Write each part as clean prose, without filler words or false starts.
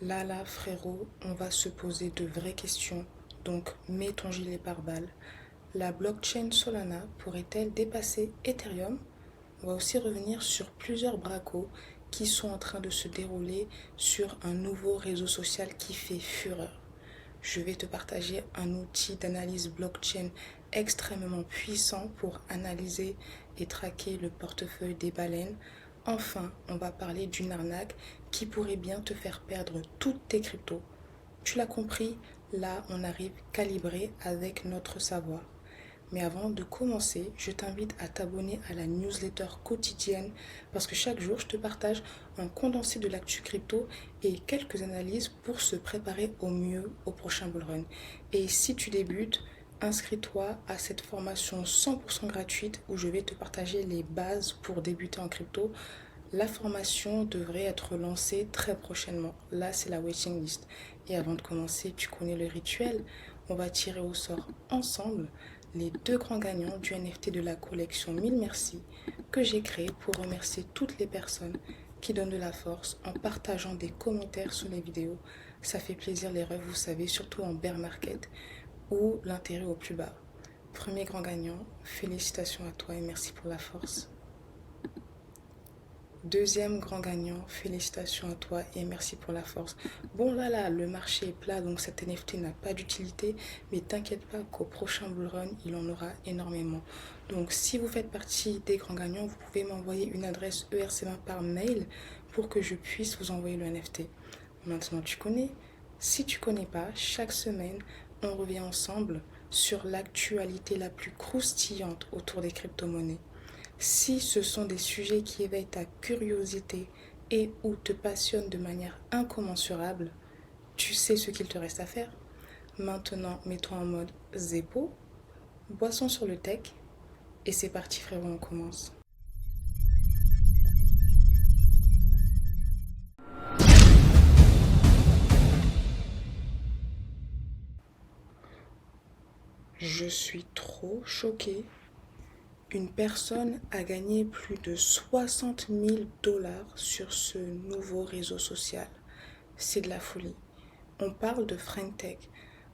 Là, frérot, on va se poser de vraies questions. Donc, mets ton gilet pare-balles. La blockchain Solana pourrait-elle dépasser Ethereum? On va aussi revenir sur plusieurs bracos qui sont en train de se dérouler sur un nouveau réseau social qui fait fureur. Je vais te partager un outil d'analyse blockchain extrêmement puissant pour analyser et traquer le portefeuille des baleines. Enfin, on va parler d'une arnaque qui pourrait bien te faire perdre toutes tes cryptos. Tu l'as compris, là on arrive calibré avec notre savoir. Mais avant de commencer, je t'invite à t'abonner à la newsletter quotidienne parce que chaque jour, je te partage un condensé de l'actu crypto et quelques analyses pour se préparer au mieux au prochain bullrun. Et si tu débutes, inscris-toi à cette formation 100% gratuite où je vais te partager les bases pour débuter en crypto. La formation devrait être lancée très prochainement. Là, c'est la waiting list. Et avant de commencer, tu connais le rituel. On va tirer au sort ensemble les deux grands gagnants du NFT de la collection 1000 Merci que j'ai créé pour remercier toutes les personnes qui donnent de la force en partageant des commentaires sous les vidéos. Ça fait plaisir les rêves, vous savez, surtout en bear market où l'intérêt est au plus bas. Premier grand gagnant, félicitations à toi et merci pour la force. Deuxième grand gagnant, félicitations à toi et merci pour la force. Bon là, le marché est plat, donc cet NFT n'a pas d'utilité, mais t'inquiète pas qu'au prochain bullrun, il en aura énormément. Donc si vous faites partie des grands gagnants, vous pouvez m'envoyer une adresse ERC20 par mail pour que je puisse vous envoyer le NFT. Maintenant tu connais. Si tu connais pas, chaque semaine, on revient ensemble sur l'actualité la plus croustillante autour des crypto-monnaies. Si ce sont des sujets qui éveillent ta curiosité et ou te passionnent de manière incommensurable, tu sais ce qu'il te reste à faire. Maintenant, mets-toi en mode zépo, boisson sur le tech, et c'est parti frérot, on commence. Je suis trop choquée. Une personne a gagné plus de 60 000 dollars sur ce nouveau réseau social. C'est de la folie. On parle de FriendTech.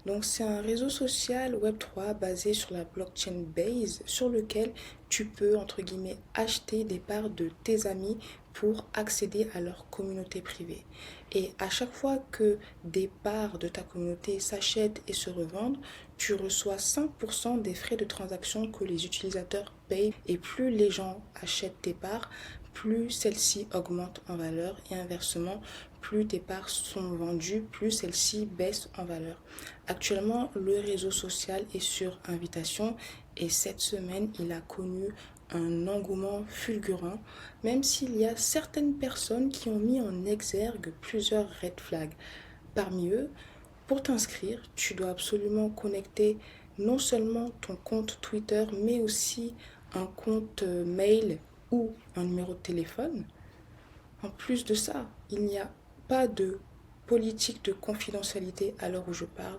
Donc c'est un réseau social Web3 basé sur la blockchain Base sur lequel tu peux entre guillemets acheter des parts de tes amis pour accéder à leur communauté privée. Et à chaque fois que des parts de ta communauté s'achètent et se revendent, tu reçois 5% des frais de transaction que les utilisateurs payent. Et plus les gens achètent tes parts, plus celles-ci augmentent en valeur et inversement, plus tes parts sont vendues, plus celles-ci baissent en valeur. Actuellement, le réseau social est sur invitation et cette semaine, il a connu un engouement fulgurant, même s'il y a certaines personnes qui ont mis en exergue plusieurs red flags. Parmi eux, pour t'inscrire, tu dois absolument connecter non seulement ton compte Twitter, mais aussi un compte mail ou un numéro de téléphone. En plus de ça, il n'y a pas de politique de confidentialité à l'heure où je parle.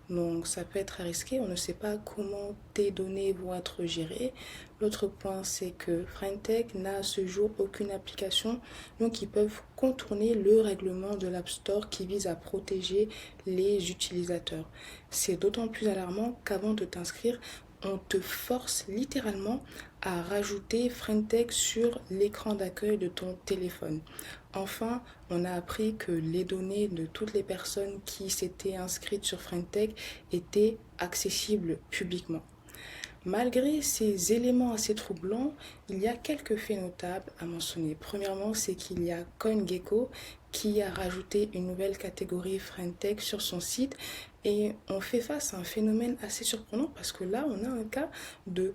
Donc ça peut être risqué, on ne sait pas comment tes données vont être gérées. L'autre point, c'est que FriendTech n'a à ce jour aucune application, donc ils peuvent contourner le règlement de l'App Store qui vise à protéger les utilisateurs. C'est d'autant plus alarmant qu'avant de t'inscrire, on te force littéralement à rajouter FriendTech sur l'écran d'accueil de ton téléphone. Enfin, on a appris que les données de toutes les personnes qui s'étaient inscrites sur FriendTech étaient accessibles publiquement. Malgré ces éléments assez troublants, il y a quelques faits notables à mentionner. Premièrement, c'est qu'il y a CoinGecko qui a rajouté une nouvelle catégorie FriendTech sur son site et on fait face à un phénomène assez surprenant parce que là, on a un cas de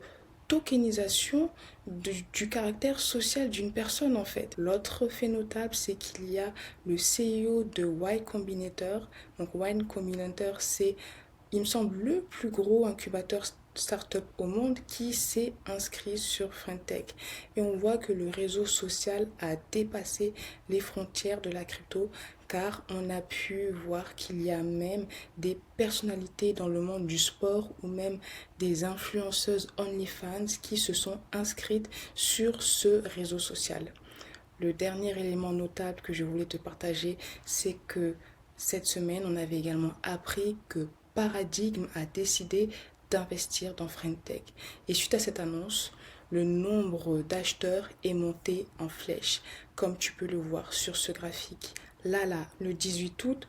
tokenisation du caractère social d'une personne en fait. L'autre fait notable, c'est qu'il y a le CEO de Y Combinator. Donc Y Combinator, c'est, il me semble, le plus gros incubateur startup au monde qui s'est inscrit sur FriendTech. Et on voit que le réseau social a dépassé les frontières de la crypto car on a pu voir qu'il y a même des personnalités dans le monde du sport ou même des influenceuses OnlyFans qui se sont inscrites sur ce réseau social. Le dernier élément notable que je voulais te partager, c'est que cette semaine, on avait également appris que Paradigm a décidé d'investir dans FriendTech. Et suite à cette annonce, le nombre d'acheteurs est monté en flèche, comme tu peux le voir sur ce graphique. Là, le 18 août,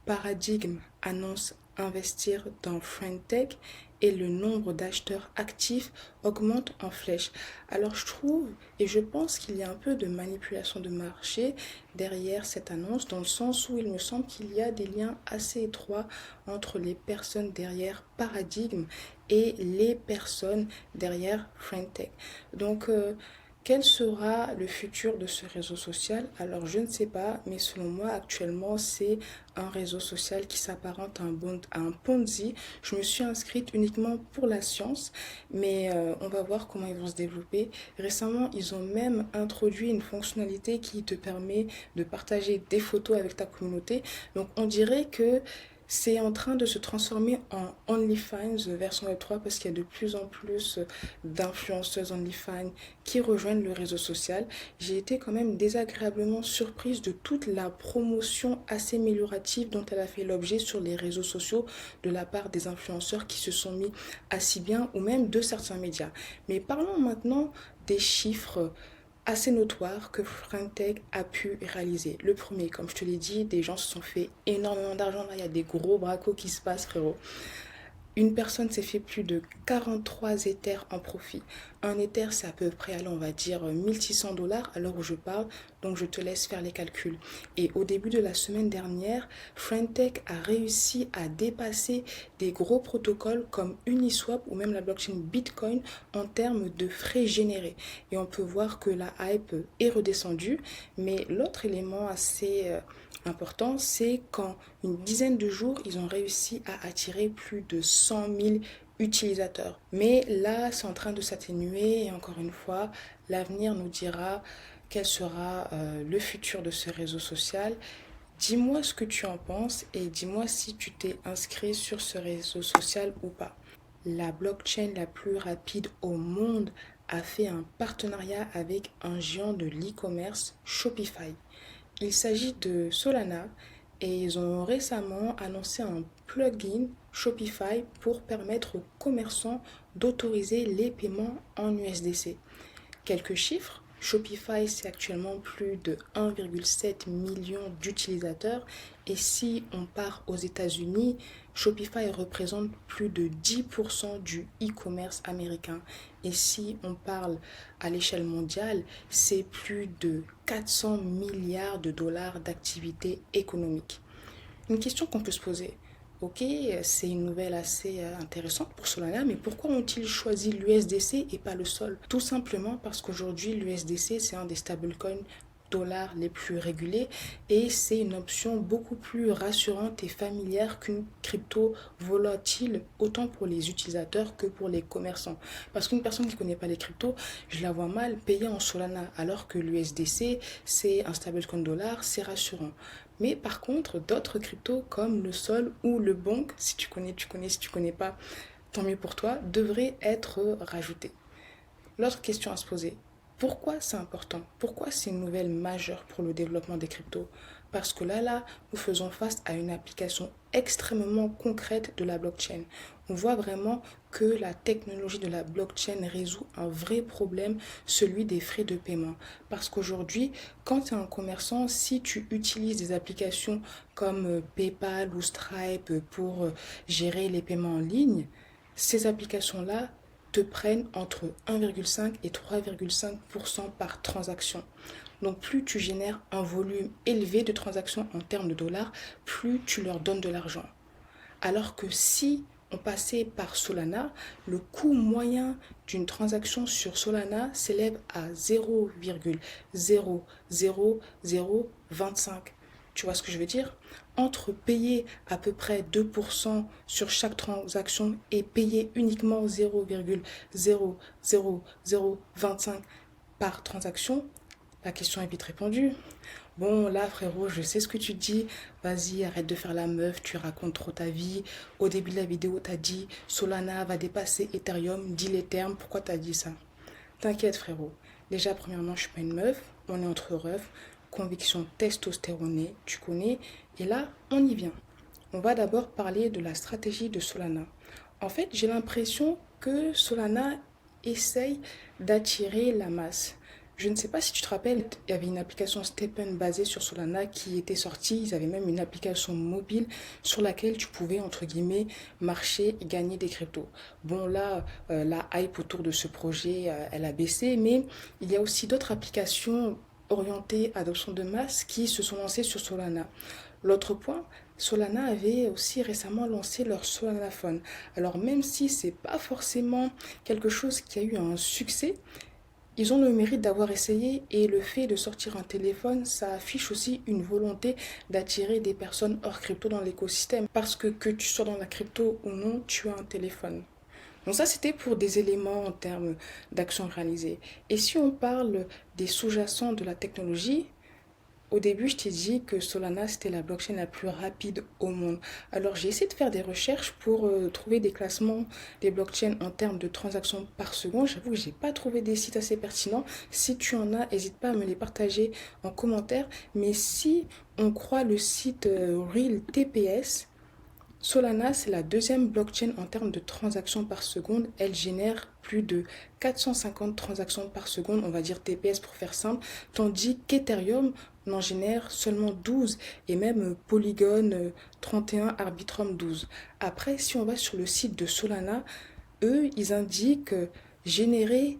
Paradigm annonce investir dans FriendTech et le nombre d'acheteurs actifs augmente en flèche. Alors je trouve et je pense qu'il y a un peu de manipulation de marché derrière cette annonce, dans le sens où il me semble qu'il y a des liens assez étroits entre les personnes derrière Paradigm et les personnes derrière FriendTech. Donc quel sera le futur de ce réseau social? Alors, je ne sais pas, mais selon moi, actuellement, c'est un réseau social qui s'apparente à un Ponzi. Je me suis inscrite uniquement pour la science, mais on va voir comment ils vont se développer. Récemment, ils ont même introduit une fonctionnalité qui te permet de partager des photos avec ta communauté. Donc, on dirait que c'est en train de se transformer en OnlyFans version Web3 parce qu'il y a de plus en plus d'influenceuses OnlyFans qui rejoignent le réseau social. J'ai été quand même désagréablement surprise de toute la promotion assez améliorative dont elle a fait l'objet sur les réseaux sociaux de la part des influenceurs qui se sont mis à si bien ou même de certains médias. Mais parlons maintenant des chiffres assez notoire que FriendTech a pu réaliser. Le premier, comme je te l'ai dit, des gens se sont fait énormément d'argent. Là, il y a des gros bracos qui se passent, frérot. Une personne s'est fait plus de 43 Ethers en profit. Un Ether, c'est à peu près, allez, on va dire 1600 $ à l'heure où je parle, donc je te laisse faire les calculs. Et au début de la semaine dernière, FriendTech a réussi à dépasser des gros protocoles comme Uniswap ou même la blockchain Bitcoin en termes de frais générés. Et on peut voir que la hype est redescendue, mais l'autre élément assez important, c'est qu'en une dizaine de jours, ils ont réussi à attirer plus de 100 000 utilisateurs. Mais là, c'est en train de s'atténuer et encore une fois, l'avenir nous dira quel sera le futur de ce réseau social. Dis-moi ce que tu en penses et dis-moi si tu t'es inscrit sur ce réseau social ou pas. La blockchain la plus rapide au monde a fait un partenariat avec un géant de l'e-commerce, Shopify. Il s'agit de Solana et ils ont récemment annoncé un plugin Shopify pour permettre aux commerçants d'autoriser les paiements en USDC. Quelques chiffres. Shopify, c'est actuellement plus de 1,7 million d'utilisateurs. Et si on part aux États-Unis, Shopify représente plus de 10% du e-commerce américain. Et si on parle à l'échelle mondiale, c'est plus de 400 milliards de dollars d'activité économique. Une question qu'on peut se poser. Ok, c'est une nouvelle assez intéressante pour Solana, mais pourquoi ont-ils choisi l'USDC et pas le Sol? Tout simplement parce qu'aujourd'hui, l'USDC, c'est un des stablecoins dollars les plus régulés et c'est une option beaucoup plus rassurante et familière qu'une crypto volatile, autant pour les utilisateurs que pour les commerçants. Parce qu'une personne qui ne connaît pas les cryptos, je la vois mal payer en Solana, alors que l'USDC, c'est un stablecoin dollar, c'est rassurant. Mais par contre, d'autres cryptos comme le Sol ou le Bonk, si tu connais, tu connais, si tu connais pas, tant mieux pour toi, devraient être rajoutés. L'autre question à se poser, pourquoi c'est important? Pourquoi c'est une nouvelle majeure pour le développement des cryptos? Parce que là, nous faisons face à une application extrêmement concrète de la blockchain. On voit vraiment que la technologie de la blockchain résout un vrai problème, celui des frais de paiement. Parce qu'aujourd'hui, quand tu es un commerçant, si tu utilises des applications comme PayPal ou Stripe pour gérer les paiements en ligne, ces applications-là te prennent entre 1,5 et 3,5% par transaction. Donc plus tu génères un volume élevé de transactions en termes de dollars, plus tu leur donnes de l'argent. Alors que si on passait par Solana, le coût moyen d'une transaction sur Solana s'élève à 0,00025. Tu vois ce que je veux dire? Entre payer à peu près 2% sur chaque transaction et payer uniquement 0,00025 par transaction, la question est vite répondue. Bon, là, frérot, je sais ce que tu dis. Vas-y, arrête de faire la meuf, tu racontes trop ta vie. Au début de la vidéo, t'as dit Solana va dépasser Ethereum, dis les termes. Pourquoi t'as dit ça? T'inquiète, frérot. Déjà, premièrement, je suis pas une meuf. on est entre refs, conviction testostéronée, tu connais, et là, on y vient. On va d'abord parler de la stratégie de Solana. En fait, j'ai l'impression que Solana essaye d'attirer la masse. Je ne sais pas si tu te rappelles, il y avait une application Stepn basée sur Solana qui était sortie. Ils avaient même une application mobile sur laquelle tu pouvais, entre guillemets, marcher et gagner des cryptos. Bon, là, la hype autour de ce projet, elle a baissé, mais il y a aussi d'autres applications orientées adoption de masse qui se sont lancées sur Solana. L'autre point, Solana avait aussi récemment lancé leur Solana Phone. Alors même si c'est pas forcément quelque chose qui a eu un succès, ils ont le mérite d'avoir essayé et le fait de sortir un téléphone, ça affiche aussi une volonté d'attirer des personnes hors crypto dans l'écosystème. Parce que tu sois dans la crypto ou non, tu as un téléphone. Donc ça, c'était pour des éléments en termes d'actions réalisées. Et si on parle des sous-jacents de la technologie, au début, je t'ai dit que Solana, c'était la blockchain la plus rapide au monde. Alors, j'ai essayé de faire des recherches pour trouver des classements des blockchains en termes de transactions par seconde. J'avoue que j'ai pas trouvé des sites assez pertinents. Si tu en as, n'hésite pas à me les partager en commentaire. Mais si on croit le site Real TPS, Solana, c'est la deuxième blockchain en termes de transactions par seconde. Elle génère plus de 450 transactions par seconde, on va dire TPS pour faire simple, tandis qu'Ethereum en génère seulement 12 et même Polygon 31, Arbitrum 12. Après, si on va sur le site de Solana, eux, ils indiquent générer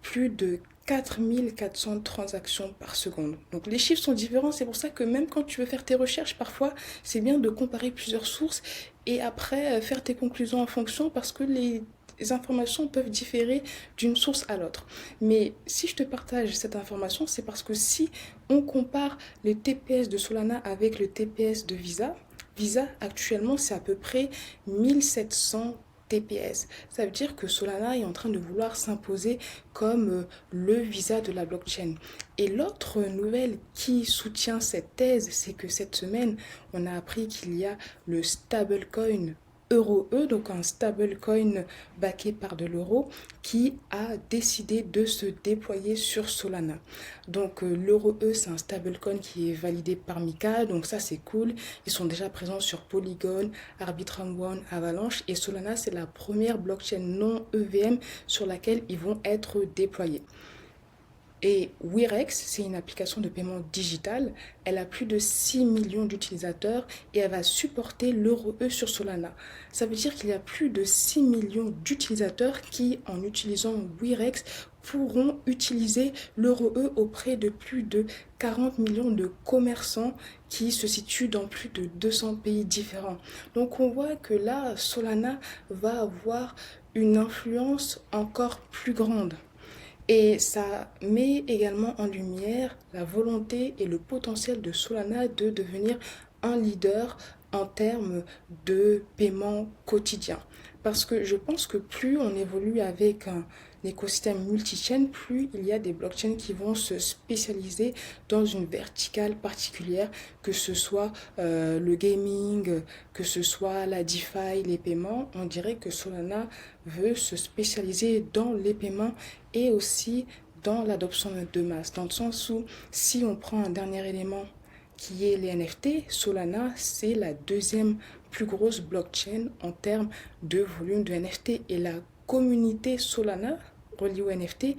plus de 4400 transactions par seconde. Donc les chiffres sont différents, c'est pour ça que même quand tu veux faire tes recherches, parfois c'est bien de comparer plusieurs sources et après faire tes conclusions en fonction parce que les informations peuvent différer d'une source à l'autre. Mais si je te partage cette information, c'est parce que si on compare le TPS de Solana avec le TPS de Visa, Visa actuellement c'est à peu près 1700 TPS. Ça veut dire que Solana est en train de vouloir s'imposer comme le Visa de la blockchain. Et l'autre nouvelle qui soutient cette thèse, c'est que cette semaine, on a appris qu'il y a le stablecoin EUROE, donc un stablecoin backé par de l'euro, qui a décidé de se déployer sur Solana. Donc l'EUROE, c'est un stablecoin qui est validé par Mika, donc ça c'est cool. Ils sont déjà présents sur Polygon, Arbitrum One, Avalanche, et Solana c'est la première blockchain non EVM sur laquelle ils vont être déployés. Et Wirex, c'est une application de paiement digital. Elle a plus de 6 millions d'utilisateurs et elle va supporter l'EUROE sur Solana. Ça veut dire qu'il y a plus de 6 millions d'utilisateurs qui, en utilisant Wirex, pourront utiliser l'EUROE auprès de plus de 40 millions de commerçants qui se situent dans plus de 200 pays différents. Donc on voit que là, Solana va avoir une influence encore plus grande. Et ça met également en lumière la volonté et le potentiel de Solana de devenir un leader en termes de paiement quotidien. Parce que je pense que plus on évolue avec un écosystème multi-chaîne, plus il y a des blockchains qui vont se spécialiser dans une verticale particulière, que ce soit le gaming, que ce soit la DeFi, les paiements. On dirait que Solana veut se spécialiser dans les paiements et aussi dans l'adoption de masse. Dans le sens où si on prend un dernier élément qui est les NFT, Solana, c'est la deuxième plus grosse blockchain en termes de volume de NFT. Et la communauté Solana reliée au NFT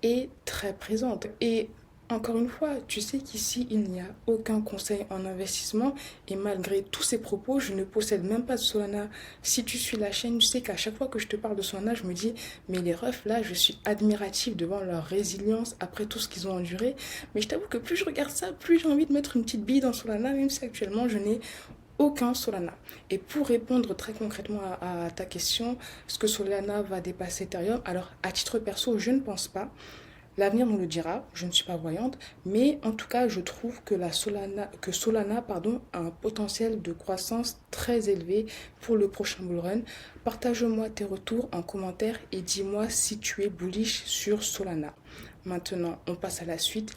est très présente. Et encore une fois, tu sais qu'ici, il n'y a aucun conseil en investissement et malgré tous ces propos, je ne possède même pas de Solana. Si tu suis la chaîne, tu sais qu'à chaque fois que je te parle de Solana, je me dis, mais les refs, là, je suis admirative devant leur résilience après tout ce qu'ils ont enduré. Mais je t'avoue que plus je regarde ça, plus j'ai envie de mettre une petite bille dans Solana, même si actuellement, je n'ai aucun Solana. Et pour répondre très concrètement à ta question, est-ce que Solana va dépasser Ethereum? Alors, à titre perso, je ne pense pas. L'avenir nous le dira, je ne suis pas voyante, mais en tout cas, je trouve que Solana a un potentiel de croissance très élevé pour le prochain bull run. Partage-moi tes retours en commentaire et dis-moi si tu es bullish sur Solana. Maintenant, on passe à la suite.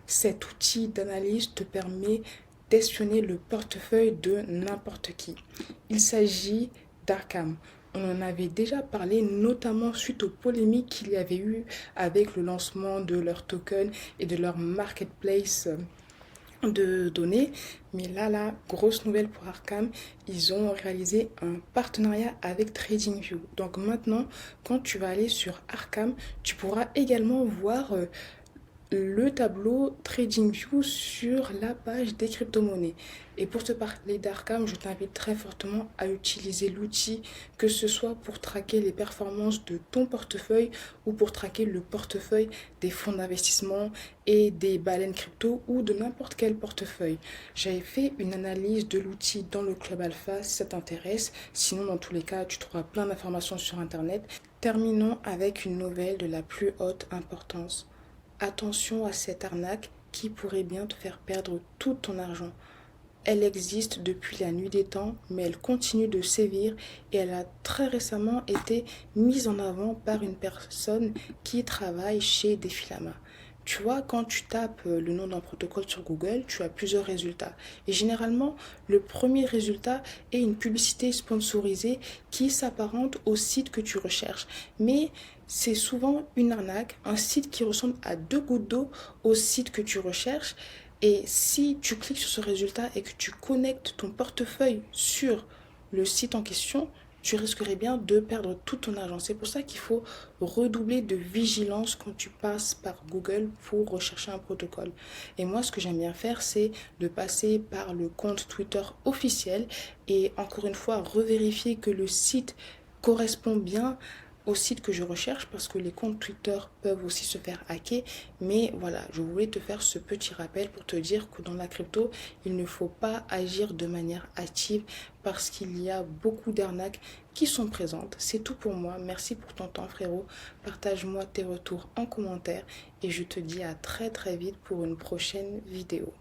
Cet outil d'analyse te permet d'espionner le portefeuille de n'importe qui. Il s'agit d'Arkham. On en avait déjà parlé, notamment suite aux polémiques qu'il y avait eu avec le lancement de leur token et de leur marketplace de données. Mais là, grosse nouvelle pour Arkham, ils ont réalisé un partenariat avec TradingView. Donc maintenant, quand tu vas aller sur Arkham, tu pourras également voir le tableau TradingView sur la page des crypto-monnaies. Et pour te parler d'Arkham, je t'invite très fortement à utiliser l'outil, que ce soit pour traquer les performances de ton portefeuille ou pour traquer le portefeuille des fonds d'investissement et des baleines crypto ou de n'importe quel portefeuille. J'avais fait une analyse de l'outil dans le Club Alpha si ça t'intéresse. Sinon, dans tous les cas, tu trouveras plein d'informations sur Internet. Terminons avec une nouvelle de la plus haute importance. Attention à cette arnaque qui pourrait bien te faire perdre tout ton argent. Elle existe depuis la nuit des temps, mais elle continue de sévir et elle a très récemment été mise en avant par une personne qui travaille chez Defilama. Tu vois, quand tu tapes le nom d'un protocole sur Google, tu as plusieurs résultats. Et généralement, le premier résultat est une publicité sponsorisée qui s'apparente au site que tu recherches. Mais c'est souvent une arnaque, un site qui ressemble à deux gouttes d'eau au site que tu recherches. Et si tu cliques sur ce résultat et que tu connectes ton portefeuille sur le site en question, tu risquerais bien de perdre tout ton argent. C'est pour ça qu'il faut redoubler de vigilance quand tu passes par Google pour rechercher un protocole. Et moi, ce que j'aime bien faire, c'est de passer par le compte Twitter officiel et encore une fois, revérifier que le site correspond bien au site que je recherche parce que les comptes Twitter peuvent aussi se faire hacker. Mais voilà, je voulais te faire ce petit rappel pour te dire que dans la crypto, il ne faut pas agir de manière active parce qu'il y a beaucoup d'arnaques qui sont présentes. C'est tout pour moi. Merci pour ton temps, frérot. Partage-moi tes retours en commentaire et je te dis à très très vite pour une prochaine vidéo.